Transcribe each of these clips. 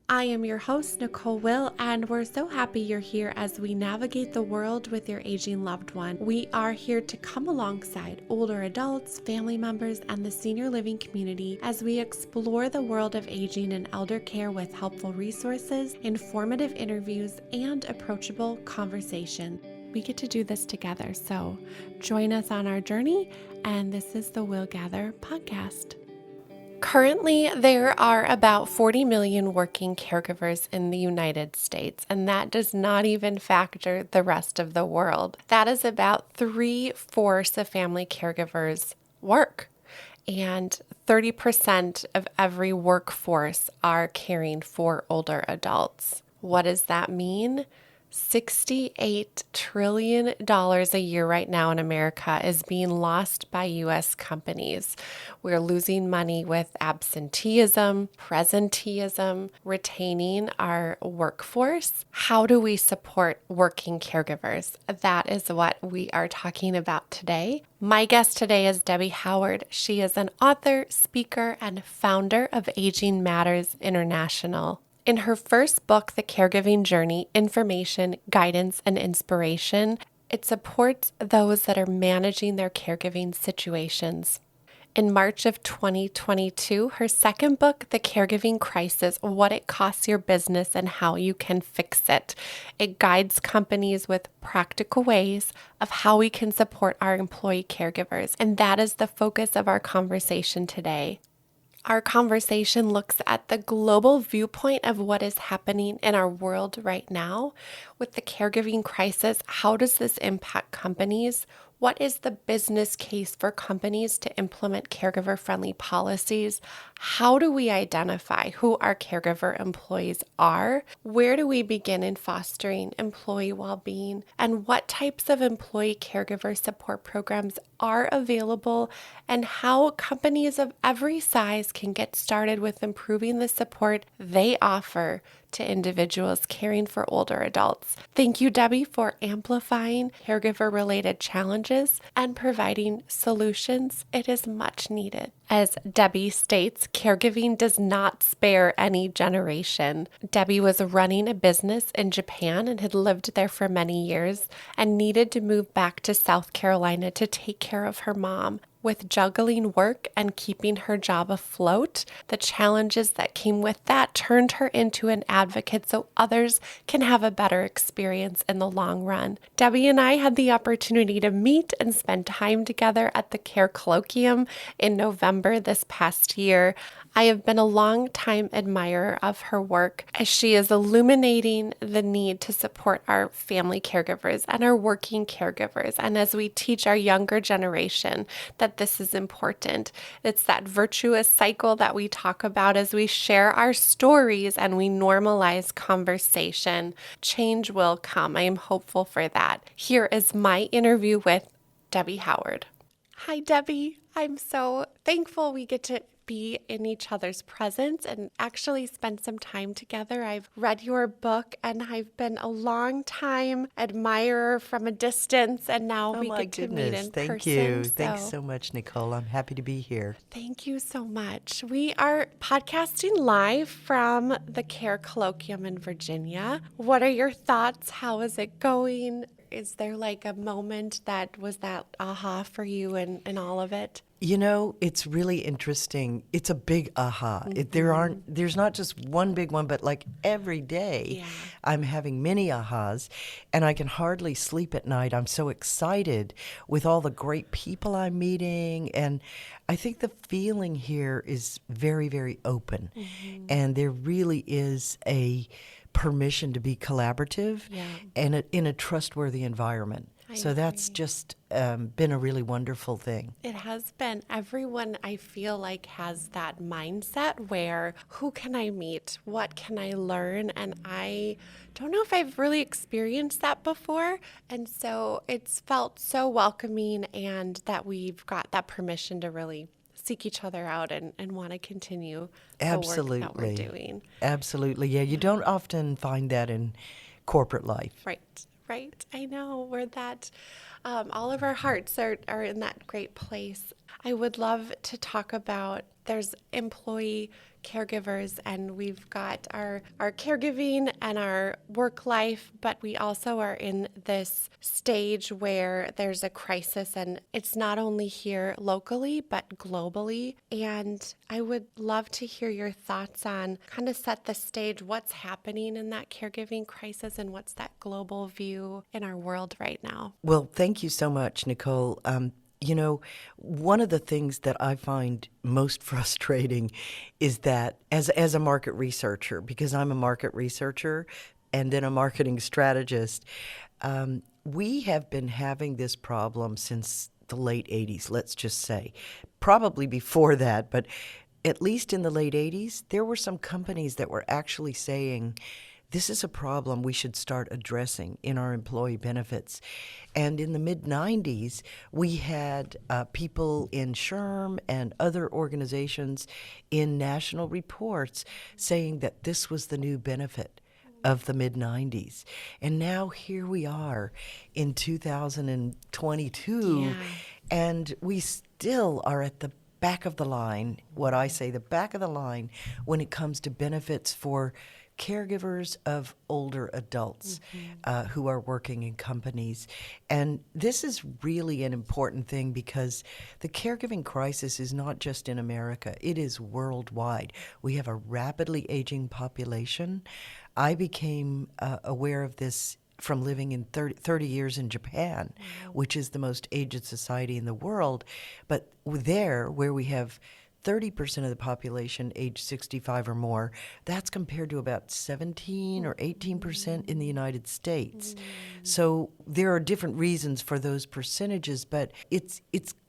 I am your host, Nicole Will, and we're so happy you're here as we navigate the world with your aging loved one. We are here to come alongside older adults, family members, and the senior living community as we explore the world of aging and elder care with helpful resources, informative interviews, and approachable conversation. We get to do this together, so join us on our journey, and this is the Will Gather podcast. Currently, there are about 40 million working caregivers in the United States, and that does not even factor the rest of the world. That is about 3/4 of family caregivers work, and 30% of every workforce are caring for older adults. What does that mean? $68 trillion a year right now in America is being lost by U.S. companies. We're losing money with absenteeism, presenteeism, retaining our workforce. How do we support working caregivers? That is what we are talking about today. My guest today is Debbie Howard. She is an author, speaker, and founder of Aging Matters International. In her first book, The Caregiving Journey, Information, Guidance, and Inspiration, it supports those that are managing their caregiving situations. In March of 2022, her second book, The Caregiving Crisis, What It Costs Your Business and How You Can Fix It. It guides companies with practical ways of how we can support our employee caregivers, and that is the focus of our conversation today. Our conversation looks at the global viewpoint of what is happening in our world right now with the caregiving crisis. How does this impact companies? What is the business case for companies to implement caregiver-friendly policies? How do we identify who our caregiver employees are? Where do we begin in fostering employee well-being? And what types of employee caregiver support programs are available, and how companies of every size can get started with improving the support they offer to individuals caring for older adults. Thank you, Debbie, for amplifying caregiver-related challenges and providing solutions. It is much needed. As Debbie states, caregiving does not spare any generation. Debbie was running a business in Japan and had lived there for many years and needed to move back to South Carolina to take care of her mom. With juggling work and keeping her job afloat, the challenges that came with that turned her into an advocate so others can have a better experience in the long run. Debbie and I had the opportunity to meet and spend time together at the Care Colloquium in November this past year. I have been a long-time admirer of her work as she is illuminating the need to support our family caregivers and our working caregivers, and as we teach our younger generation that this is important. It's that virtuous cycle that we talk about as we share our stories and we normalize conversation. Change will come. I am hopeful for that. Here is my interview with Debbie Howard. Hi, Debbie. I'm so thankful we get to be in each other's presence and actually spend some time together. I've read your book and I've been a long time admirer from a distance, and now we get to meet in Thank person. you. Thanks so much, Nicole. I'm happy to be here. Thank you so much. We are podcasting live from the Care Colloquium in Virginia. What are your thoughts? How is it going? Is there like a moment that was that aha for you and all of it? You know, it's really interesting. It's a big aha. There's not just one big one, but like every day I'm having many ahas, and I can hardly sleep at night. I'm so excited with all the great people I'm meeting, and I think the feeling here is very, very open, and there really is a permission to be collaborative and in a trustworthy environment. So that's just been a really wonderful thing. It has been. Everyone, I feel like, has that mindset where who can I meet? What can I learn? And I don't know if I've really experienced that before. And so it's felt so welcoming, and that we've got that permission to really seek each other out and want to continue the work that we're doing. Absolutely. Yeah, you don't often find that in corporate life. Right. I know. We're that, all of our hearts are in that great place. I would love to talk about, there's employee caregivers, and we've got our caregiving and our work life, but we also are in this stage where there's a crisis, and it's not only here locally, but globally. And I would love to hear your thoughts on kind of set the stage, what's happening in that caregiving crisis and what's that global view in our world right now. Well, thank you so much, Nicole. You know, one of the things that I find most frustrating is that as a market researcher, because I'm a market researcher and then a marketing strategist, we have been having this problem since the late 80s, let's just say. Probably before that, but at least in the late 80s, there were some companies that were actually saying, this is a problem we should start addressing in our employee benefits. And in the mid-90s, we had people in SHRM and other organizations in national reports saying that this was the new benefit of the mid-90s. And now here we are in 2022, and we still are at the back of the line, what I say, the back of the line when it comes to benefits for caregivers of older adults who are working in companies. And this is really an important thing because the caregiving crisis is not just in America, it is worldwide. We have a rapidly aging population. I became aware of this from living in 30 years in Japan, which is the most aged society in the world. But there, where we have 30% of the population age 65 or more, that's compared to about 17 or 18% in the United States. So there are different reasons for those percentages, but it's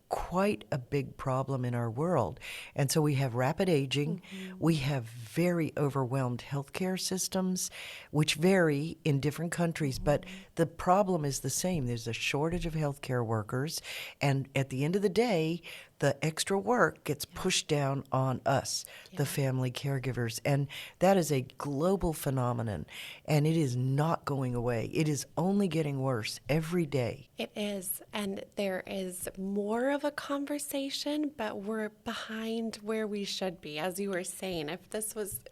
quite a big problem in our world. And so we have rapid aging. We have very overwhelmed healthcare systems, which vary in different countries, but the problem is the same. There's a shortage of healthcare workers, and at the end of the day, the extra work gets pushed down on us, the family caregivers. And that is a global phenomenon, and it is not going away. It is only getting worse every day. It is, and there is more of a conversation, but we're behind where we should be. As you were saying,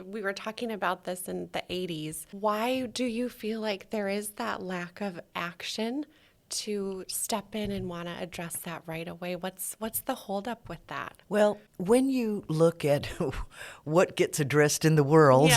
we were talking about this in the 80s. Why do you feel like there is that lack of action to step in and want to address that right away? What's the holdup with that? Well, when you look at what gets addressed in the world,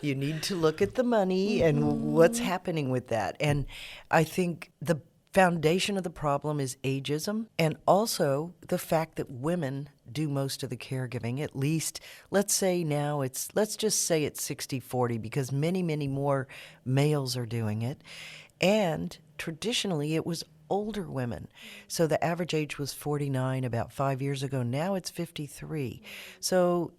you need to look at the money and what's happening with that. And I think the foundation of the problem is ageism, and also the fact that women do most of the caregiving. At least, let's just say it's 60-40, because many, many more males are doing it. And traditionally, it was older women. So the average age was 49 about 5 years ago. Now it's 53. So,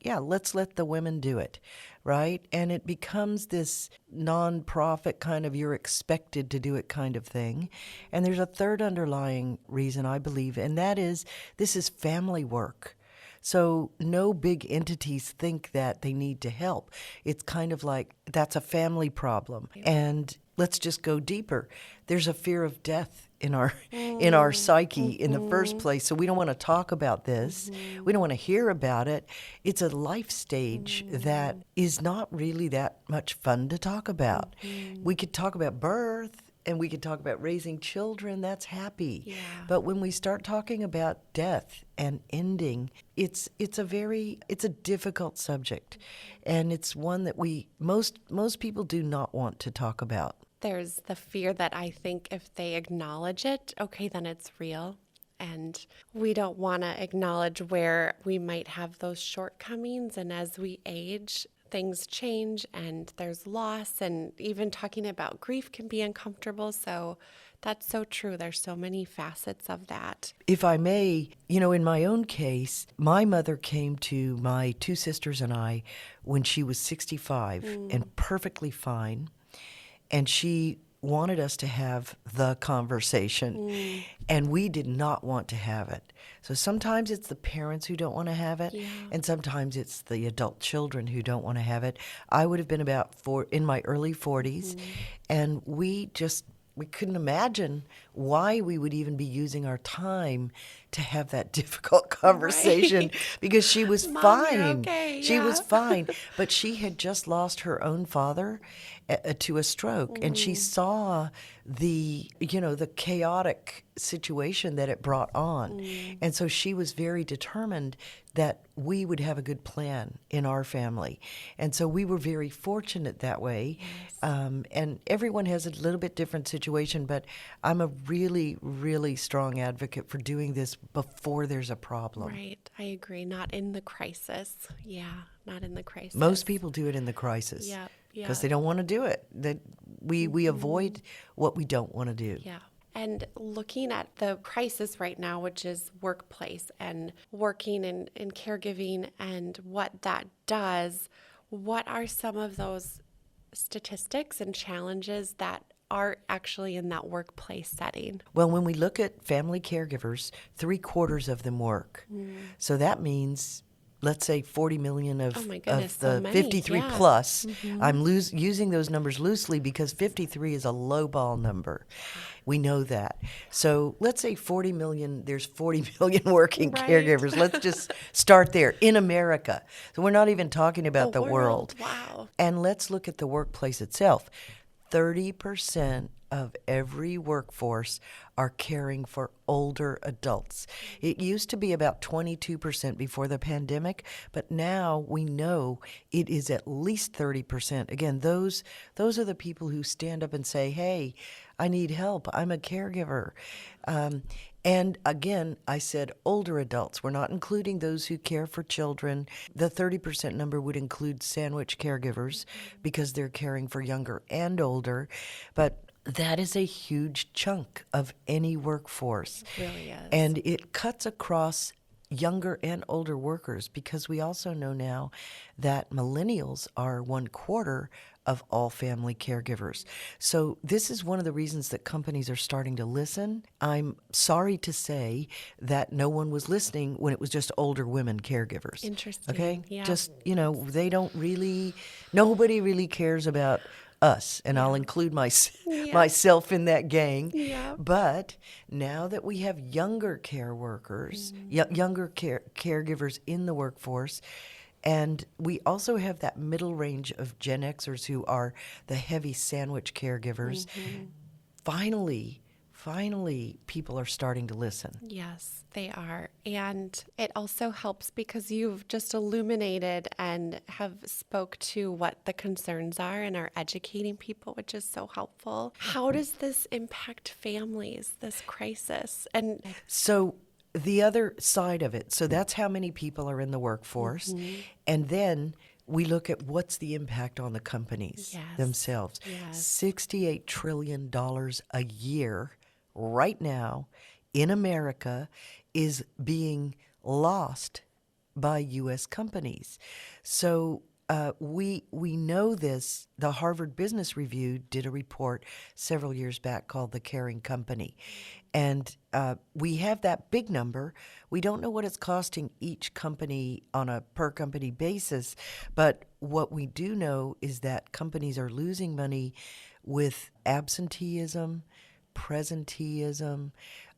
let's let the women do it, right? And it becomes this nonprofit kind of you're expected to do it kind of thing. And there's a third underlying reason, I believe, and that is this is family work. So no big entities think that they need to help. It's kind of like that's a family problem. And let's just go deeper. There's a fear of death in our psyche in the first place. So we don't want to talk about this. We don't want to hear about it. It's a life stage that is not really that much fun to talk about. We could talk about birth, and we could talk about raising children. That's happy. But when we start talking about death and ending, it's a difficult subject, and it's one that most people do not want to talk about. There's the fear that I think if they acknowledge it, okay, then it's real. And we don't want to acknowledge where we might have those shortcomings. And as we age, things change and there's loss. And even talking about grief can be uncomfortable. So that's so true. There's so many facets of that. If I may, in my own case, my mother came to my two sisters and I when she was 65 and perfectly fine. And she wanted us to have the conversation, and we did not want to have it. So sometimes it's the parents who don't want to have it, and sometimes it's the adult children who don't want to have it. I would have been in my early 40s, and we couldn't imagine why we would even be using our time to have that difficult conversation Right. because she was Mom, you're fine. okay. She was Yeah. fine. But she had just lost her own father to a stroke, and she saw the chaotic situation that it brought on. And so she was very determined that we would have a good plan in our family. And so we were very fortunate that way. And everyone has a little bit different situation, but I'm a really, really strong advocate for doing this before there's a problem. Right. I agree. Not in the crisis. Yeah. Not in the crisis. Most people do it in the crisis Yep. because they don't want to do it. We avoid what we don't want to do. Yeah. And looking at the crisis right now, which is workplace and working in caregiving and what that does, what are some of those statistics and challenges that are actually in that workplace setting? Well, when we look at family caregivers, 3/4 of them work. So that means, let's say 40 million of, Oh my goodness, of the so many, 53 yeah. plus. I'm using those numbers loosely because 53 is a lowball number. We know that. So let's say 40 million, there's 40 million working Right. caregivers. Let's just start there in America. So we're not even talking about the world. Wow. And let's look at the workplace itself. 30% of every workforce are caring for older adults. It used to be about 22% before the pandemic, but now we know it is at least 30%. Again, those are the people who stand up and say, hey, I need help. I'm a caregiver. And again, I said older adults. We're not including those who care for children. The 30% number would include sandwich caregivers because they're caring for younger and older. But that is a huge chunk of any workforce. It really is. And it cuts across younger and older workers because we also know now that millennials are 1/4 of all family caregivers. So this is one of the reasons that companies are starting to listen. I'm sorry to say that no one was listening when it was just older women caregivers. Interesting. Okay? Yeah. Just, they don't really, nobody really cares about us, and I'll include myself in that gang. Yeah. But now that we have younger care workers, younger caregivers in the workforce, and we also have that middle range of Gen Xers who are the heavy sandwich caregivers, finally, people are starting to listen. Yes, they are. And it also helps because you've just illuminated and have spoke to what the concerns are and are educating people, which is so helpful. How does this impact families, this crisis? And So the other side of it, so that's how many people are in the workforce. And then we look at what's the impact on the companies themselves. Yes. $68 trillion a year right now in America is being lost by U.S. companies. So we know this. The Harvard Business Review did a report several years back called The Caring Company. And we have that big number. We don't know what it's costing each company on a per company basis, but what we do know is that companies are losing money with absenteeism, presenteeism,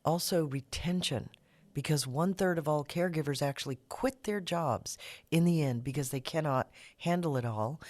also retention, because 1/3 of all caregivers actually quit their jobs in the end because they cannot handle it all.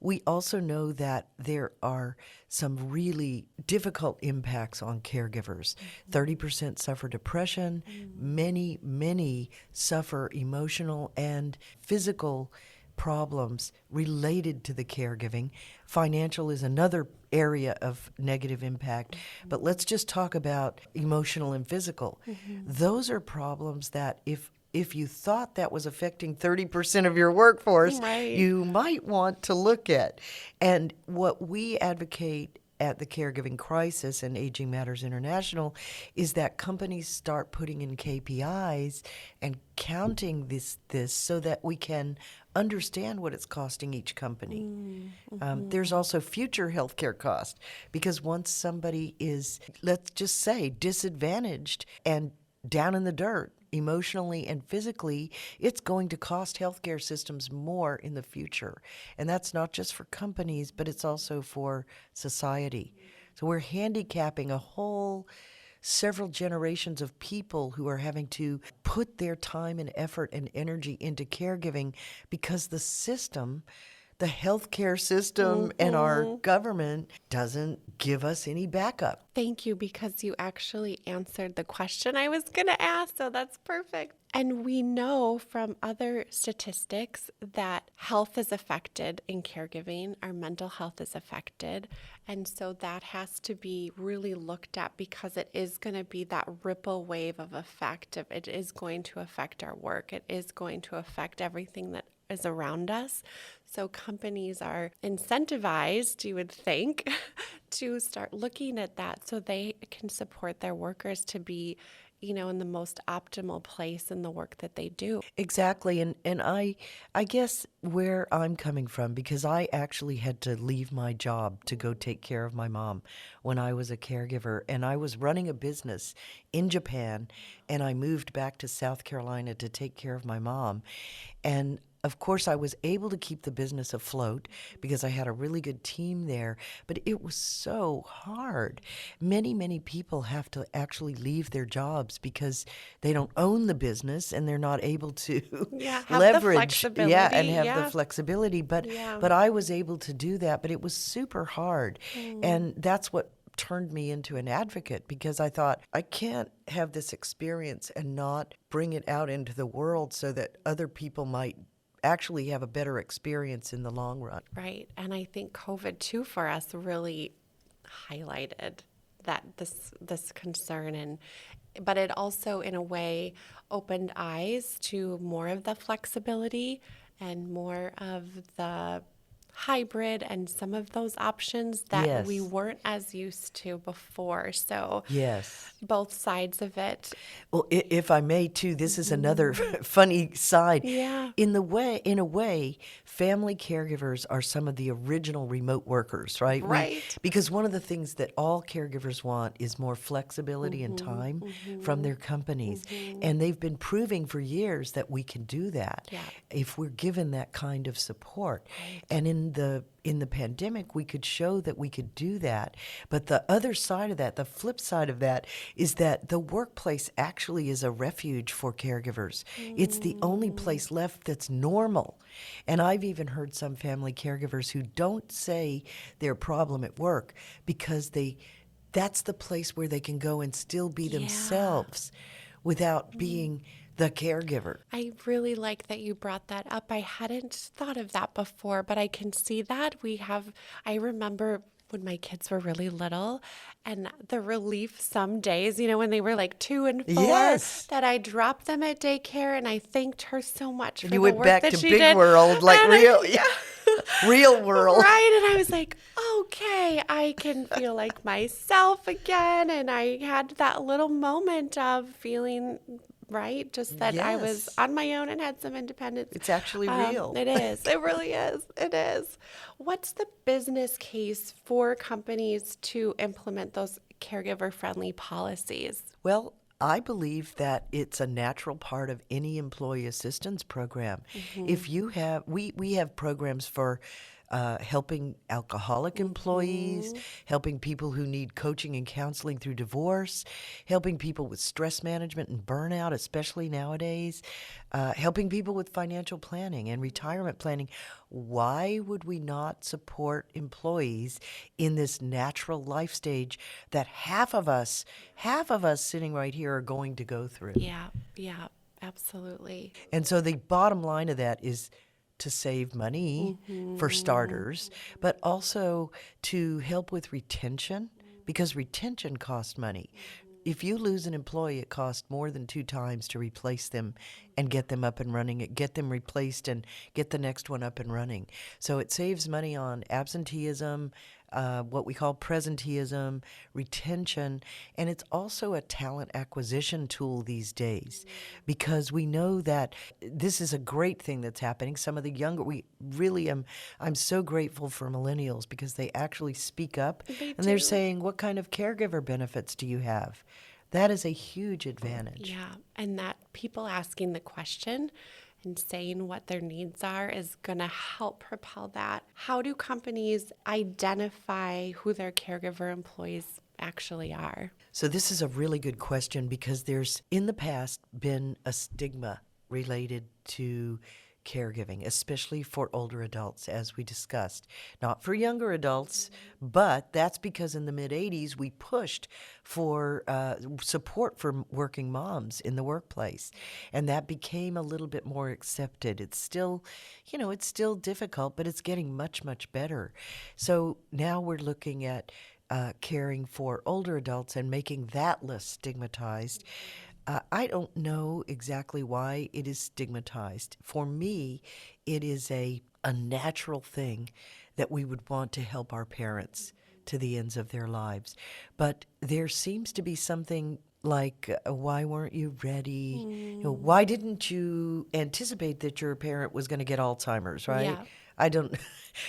We also know that there are some really difficult impacts on caregivers. 30% suffer depression. Many suffer emotional and physical problems related to the caregiving. Financial is another area of negative impact, but let's just talk about emotional and physical. Those are problems that if you thought that was affecting 30% of your workforce, Right. you might want to look at. And what we advocate at the Caregiving Crisis and Aging Matters International is that companies start putting in KPIs and counting this so that we can understand what it's costing each company. There's also future healthcare cost, because once somebody is, let's just say, disadvantaged and down in the dirt, emotionally and physically, it's going to cost healthcare systems more in the future. And that's not just for companies, but it's also for society. So we're handicapping a whole several generations of people who are having to put their time and effort and energy into caregiving because the system, the healthcare system and our government doesn't give us any backup. Thank you, because you actually answered the question I was going to ask, so that's perfect. And we know from other statistics that health is affected in caregiving, our mental health is affected. And so that has to be really looked at, because it is going to be that ripple wave of effect. It is going to affect our work. It is going to affect everything that is around us. So companies are incentivized, you would think, to start looking at that so they can support their workers to be, in the most optimal place in the work that they do. Exactly. And I guess where I'm coming from, because I actually had to leave my job to go take care of my mom when I was a caregiver, and I was running a business in Japan, and I moved back to South Carolina to take care of my mom. And of course, I was able to keep the business afloat because I had a really good team there, but it was so hard. Many, many people have to actually leave their jobs because they don't own the business and they're not able to Have leverage, the flexibility. and have the flexibility. But I was able to do that, but it was super hard, and that's what turned me into an advocate, because I thought, I can't have this experience and not bring it out into the world so that other people might actually have a better experience in the long run. Right. And I think COVID too for us really highlighted that this concern, but it also in a way opened eyes to more of the flexibility and more of the hybrid and some of those options that we weren't as used to before. So both sides of it. Well, if I may too, this is another funny side. Yeah. In a way, family caregivers are some of the original remote workers, right? Right. Because one of the things that all caregivers want is more flexibility and time from their companies. And they've been proving for years that we can do that if we're given that kind of support. Right. And in the pandemic, we could show that we could do that. But the other side of that, the flip side of that, is that the workplace actually is a refuge for caregivers. It's the only place left that's normal. And I've even heard some family caregivers who don't say their problem at work because that's the place where they can go and still be themselves without being the caregiver. I really like that you brought that up. I hadn't thought of that before, but I can see that. I remember when my kids were really little, and the relief some days, when they were like 2 and 4, that I dropped them at daycare, and I thanked her so much for the work that she did. You went back to big world, like real world. Right, and I was like, okay, I can feel like myself again, and I had that little moment of feeling right? Just that I was on my own and had some independence. It's actually real. It is. It really is. It is. What's the business case for companies to implement those caregiver-friendly policies? Well, I believe that it's a natural part of any employee assistance program. If you have, we have programs for helping alcoholic employees, helping people who need coaching and counseling through divorce, helping people with stress management and burnout, especially nowadays, helping people with financial planning and retirement planning. Why would we not support employees in this natural life stage that half of us sitting right here are going to go through? Yeah, absolutely. And so the bottom line of that is to save money for starters, but also to help with retention, because retention costs money. If you lose an employee, it costs more than 2 times to replace them and get them up and running, get them replaced and get the next one up and running. So it saves money on absenteeism, what we call presenteeism, retention, and it's also a talent acquisition tool these days, because we know that this is a great thing that's happening. Some of the younger, I'm so grateful for millennials because they actually speak up and they're saying, what kind of caregiver benefits do you have? That is a huge advantage. Yeah, and that people asking the question and saying what their needs are is going to help propel that. How do companies identify who their caregiver employees actually are? So this is a really good question because there's in the past been a stigma related to caregiving, especially for older adults, as we discussed. Not for younger adults, but that's because in the mid-'80s we pushed for support for working moms in the workplace, and that became a little bit more accepted. It's still, it's still difficult, but it's getting much, much better. So now we're looking at caring for older adults and making that less stigmatized. I don't know exactly why it is stigmatized. For me, it is a natural thing that we would want to help our parents to the ends of their lives. But there seems to be something like, why weren't you ready? Why didn't you anticipate that your parent was going to get Alzheimer's, right? Yeah. I don't.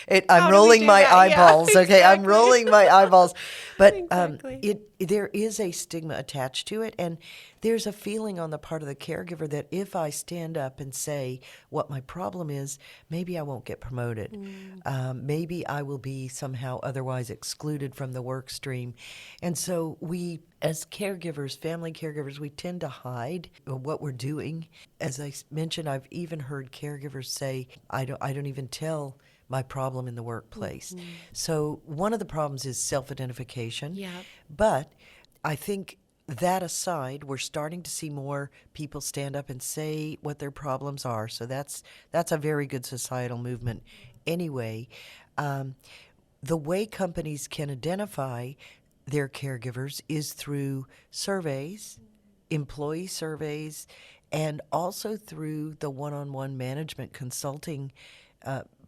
How I'm do we rolling do my that? Yeah, eyeballs. Okay, I'm exactly. rolling my eyeballs. But Exactly. there is a stigma attached to it, and there's a feeling on the part of the caregiver that if I stand up and say what my problem is, maybe I won't get promoted. Maybe I will be somehow otherwise excluded from the work stream. And so we, as caregivers, family caregivers, we tend to hide what we're doing. As I mentioned, I've even heard caregivers say, I don't even tell my problem in the workplace. So one of the problems is self-identification. Yeah. But I think that aside, we're starting to see more people stand up and say what their problems are. So that's a very good societal movement anyway. The way companies can identify their caregivers is through surveys, employee surveys, and also through the one-on-one management consulting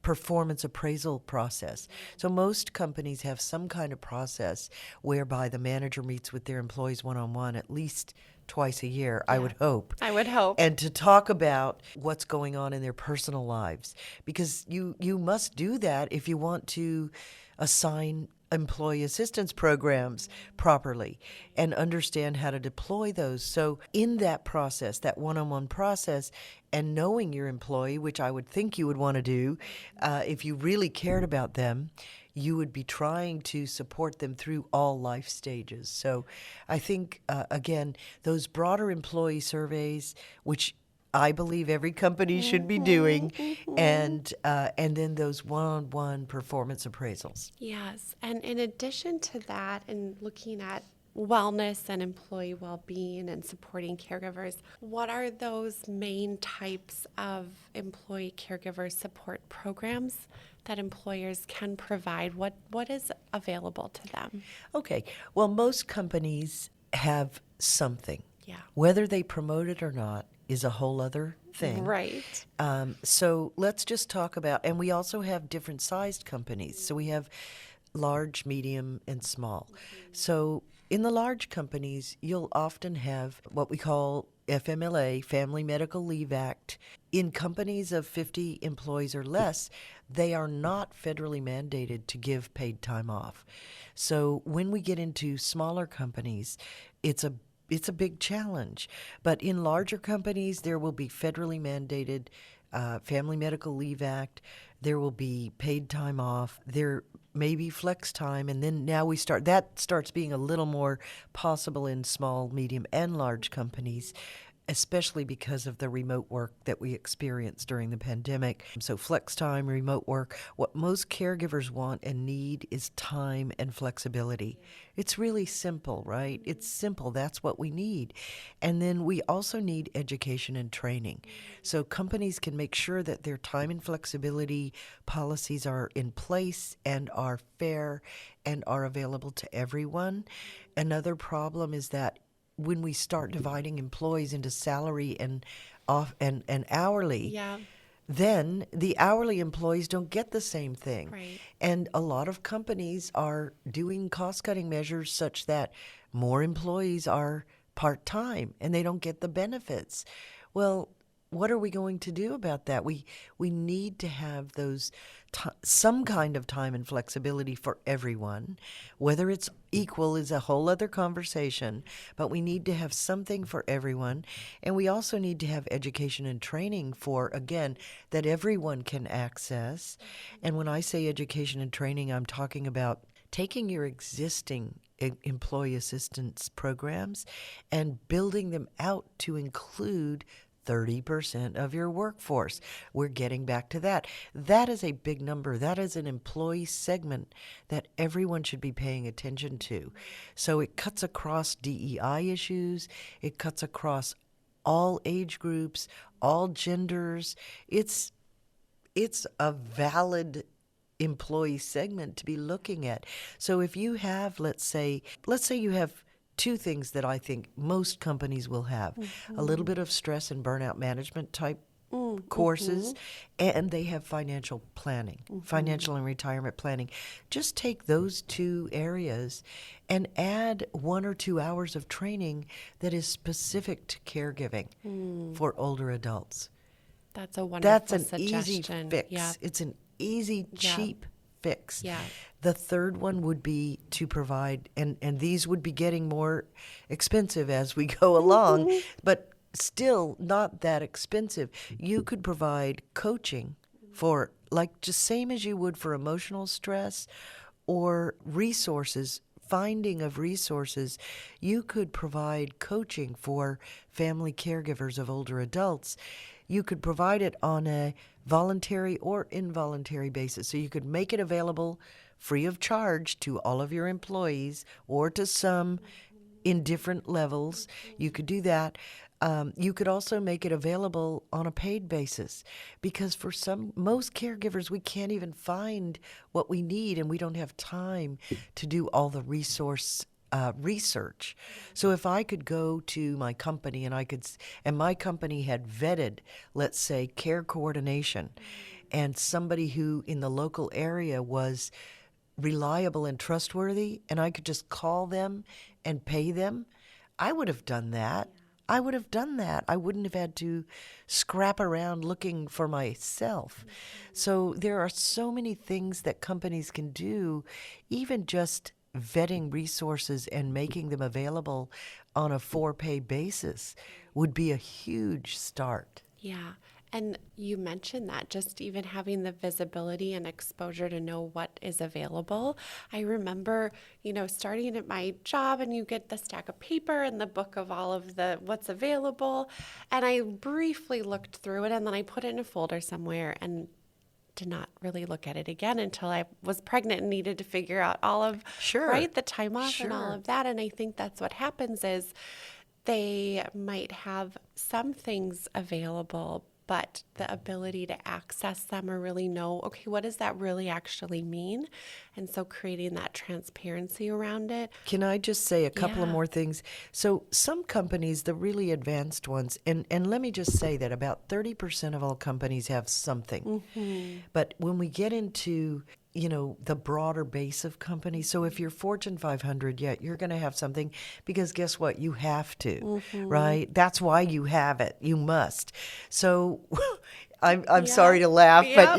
performance appraisal process. So most companies have some kind of process whereby the manager meets with their employees one-on-one at least twice a year, I would hope. I would hope. And to talk about what's going on in their personal lives. Because you must do that if you want to assign employee assistance programs properly and understand how to deploy those. So in that process, that one-on-one process, and knowing your employee, which I would think you would want to do if you really cared about them, you would be trying to support them through all life stages. So I think, again, those broader employee surveys, which I believe every company should be doing, and then those one-on-one performance appraisals. Yes. And in addition to that, and looking at wellness and employee well-being and supporting caregivers, what are those main types of employee caregiver support programs that employers can provide? What is available to them? Okay. Well, most companies have something. Yeah. Whether they promote it or not is a whole other thing. Right. So let's just talk about, and we also have different sized companies. So we have large, medium, and small. So in the large companies, you'll often have what we call FMLA, Family Medical Leave Act. In companies of 50 employees or less, they are not federally mandated to give paid time off. So when we get into smaller companies, it's a big challenge. But in larger companies, there will be federally mandated Family Medical Leave Act. There will be paid time off. There may be flex time. And then now that starts being a little more possible in small, medium, and large companies, especially because of the remote work that we experienced during the pandemic. So flex time, remote work, what most caregivers want and need is time and flexibility. It's really simple, right? It's simple. That's what we need. And then we also need education and training. So companies can make sure that their time and flexibility policies are in place and are fair and are available to everyone. Another problem is that when we start dividing employees into salary and hourly, then the hourly employees don't get the same thing. Right. And a lot of companies are doing cost-cutting measures such that more employees are part-time and they don't get the benefits. Well, what are we going to do about that? We need to have those some kind of time and flexibility for everyone. Whether it's equal is a whole other conversation, but we need to have something for everyone. And we also need to have education and training for, again, that everyone can access. And when I say education and training, I'm talking about taking your existing employee assistance programs and building them out to include 30% of your workforce. We're getting back to that. That is a big number. That is an employee segment that everyone should be paying attention to. So it cuts across DEI issues. It cuts across all age groups, all genders. It's a valid employee segment to be looking at. So if you have, let's say you have two things that I think most companies will have, a little bit of stress and burnout management type courses, and they have financial planning, financial and retirement planning. Just take those two areas and add 1 or 2 hours of training that is specific to caregiving for older adults. That's a wonderful suggestion. That's an easy fix. Yeah. It's an easy, cheap fix. Yeah. The third one would be to provide, and these would be getting more expensive as we go along, but still not that expensive. You could provide coaching for, like, just same as you would for emotional stress or resources, finding of resources. You could provide coaching for family caregivers of older adults. You could provide it on a voluntary or involuntary basis. So you could make it available free of charge to all of your employees or to some in different levels. You could do that. You could also make it available on a paid basis, because for most caregivers, we can't even find what we need, and we don't have time to do all the research. So if I could go to my company and my company had vetted, let's say, care coordination, and somebody who in the local area was reliable and trustworthy, and I could just call them and pay them, I would have done that. I wouldn't have had to scrap around looking for myself. So there are so many things that companies can do, even just vetting resources and making them available on a for-pay basis would be a huge start. Yeah. And you mentioned that just even having the visibility and exposure to know what is available. I remember, starting at my job, and you get the stack of paper and the book of all of what's available. And I briefly looked through it, and then I put it in a folder somewhere and did not really look at it again until I was pregnant and needed to figure out all of, the time off and all of that. And I think that's what happens is they might have some things available, but the ability to access them or really know, okay, what does that really actually mean? And so creating that transparency around it. Can I just say a couple of more things? So some companies, the really advanced ones, and let me just say that about 30% of all companies have something. But when we get into the broader base of companies. So if you're Fortune 500, you're going to have something, because guess what? You have to, right? That's why you have it. You must. So I'm sorry to laugh, but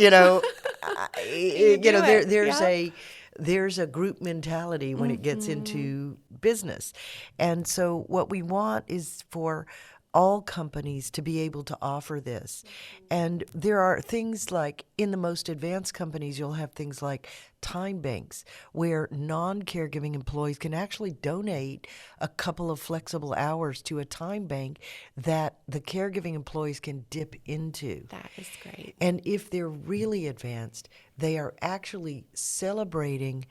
there's a group mentality when it gets into business. And so what we want is for all companies to be able to offer this. And there are things like, in the most advanced companies, you'll have things like time banks where non-caregiving employees can actually donate a couple of flexible hours to a time bank that the caregiving employees can dip into. That is great. And if they're really advanced, they are actually celebrating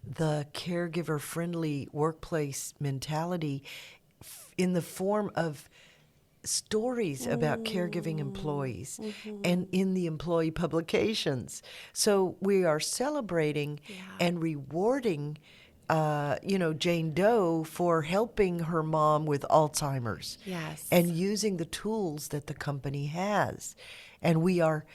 the caregiver-friendly workplace mentality in the form of stories about caregiving employees and in the employee publications. So we are celebrating and rewarding, Jane Doe for helping her mom with Alzheimer's. Yes. And using the tools that the company has. And we are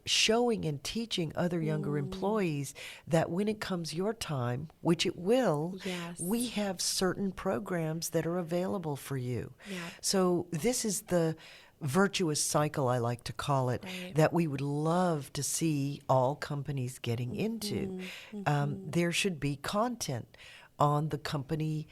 showing and teaching other younger employees that when it comes your time, which it will, we have certain programs that are available for you. Yeah. So this is the virtuous cycle, I like to call it, that we would love to see all companies getting into. There should be content on the company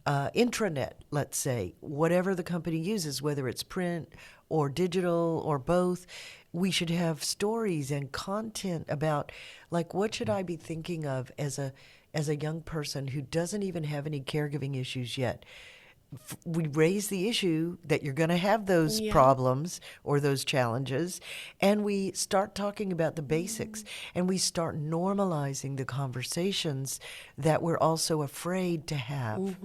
intranet, let's say, whatever the company uses, whether it's print or digital or both. We should have stories and content about, like, what should I be thinking of as a young person who doesn't even have any caregiving issues yet. We raise the issue that you're going to have those problems or those challenges, and we start talking about the basics, and we start normalizing the conversations that we're also afraid to have.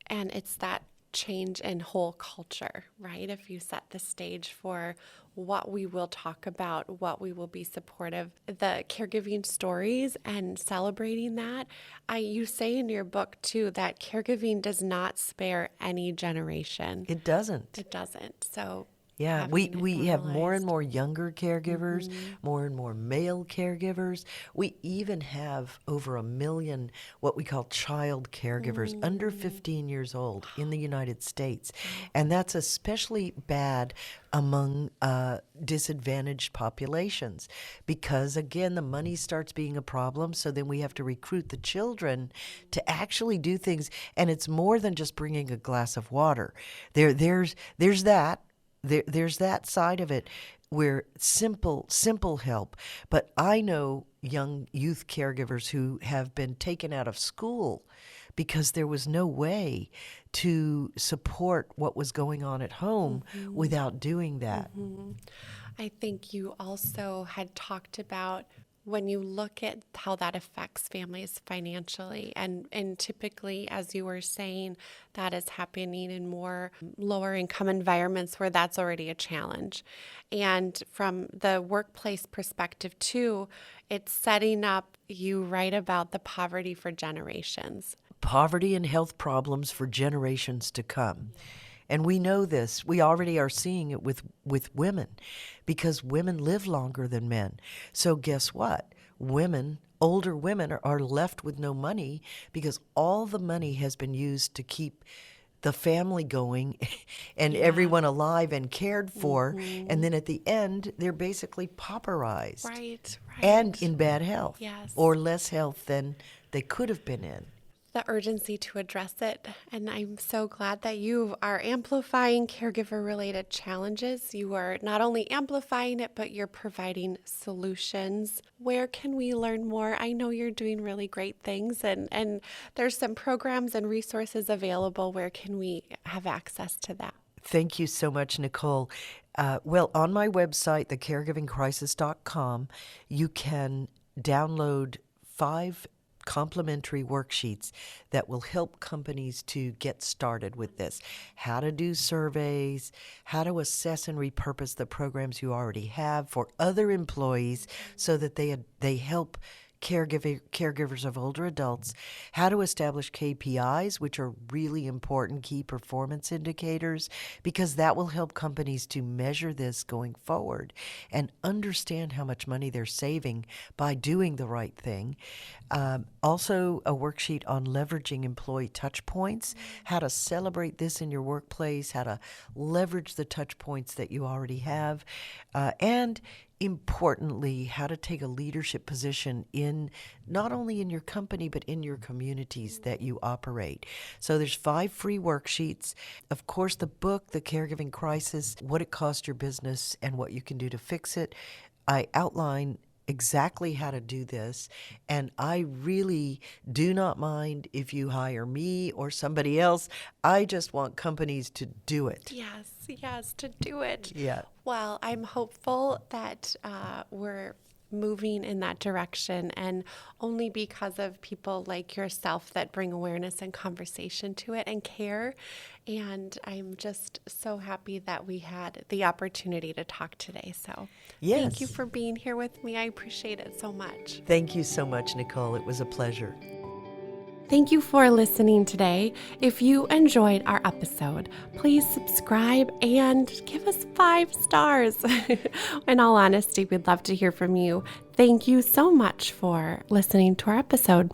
And it's that change in whole culture, right? If you set the stage for what we will talk about, what we will be supportive, the caregiving stories and celebrating that. You say in your book too that caregiving does not spare any generation. It doesn't. It doesn't. So yeah, we have more and more younger caregivers, more and more male caregivers. We even have over 1 million what we call child caregivers under 15 years old in the United States. And that's especially bad among disadvantaged populations because, again, the money starts being a problem. So then we have to recruit the children to actually do things. And it's more than just bringing a glass of water. There's that. There's that side of it where simple help. But I know young youth caregivers who have been taken out of school because there was no way to support what was going on at home without doing that. I think you also had talked about when you look at how that affects families financially, and typically, as you were saying, that is happening in more lower income environments where that's already a challenge. And from the workplace perspective too, it's setting up, you write about the poverty for generations. Poverty and health problems for generations to come. And we know this. We already are seeing it with women because women live longer than men. So guess what? Older women are left with no money because all the money has been used to keep the family going and everyone alive and cared for. And then at the end, they're basically pauperized. Right. And in bad health. Yes. Or less health than they could have been in. The urgency to address it. And I'm so glad that you are amplifying caregiver-related challenges. You are not only amplifying it, but you're providing solutions. Where can we learn more? I know you're doing really great things, and there's some programs and resources available. Where can we have access to that? Thank you so much, Nicole. Well, on my website, thecaregivingcrisis.com, you can download 5 complimentary worksheets that will help companies to get started with this. How to do surveys, how to assess and repurpose the programs you already have for other employees so that they help caregivers of older adults, how to establish KPIs, which are really important key performance indicators, because that will help companies to measure this going forward and understand how much money they're saving by doing the right thing. Also, a worksheet on leveraging employee touch points, how to celebrate this in your workplace, how to leverage the touch points that you already have, and importantly, how to take a leadership position in not only in your company, but in your communities that you operate. So there's 5 free worksheets. Of course, the book, The Caregiving Crisis, what it costs your business and what you can do to fix it. I outline exactly how to do this, and I really do not mind if you hire me or somebody else. I just want companies to do it. Yes, to do it. Yeah. Well, I'm hopeful that we're moving in that direction, and only because of people like yourself that bring awareness and conversation to it and care. And I'm just so happy that we had the opportunity to talk today. So yes. Thank you for being here with me. I appreciate it so much. Thank you so much, Nicole. It was a pleasure. Thank you for listening today. If you enjoyed our episode, please subscribe and give us 5 stars. In all honesty, we'd love to hear from you. Thank you so much for listening to our episode.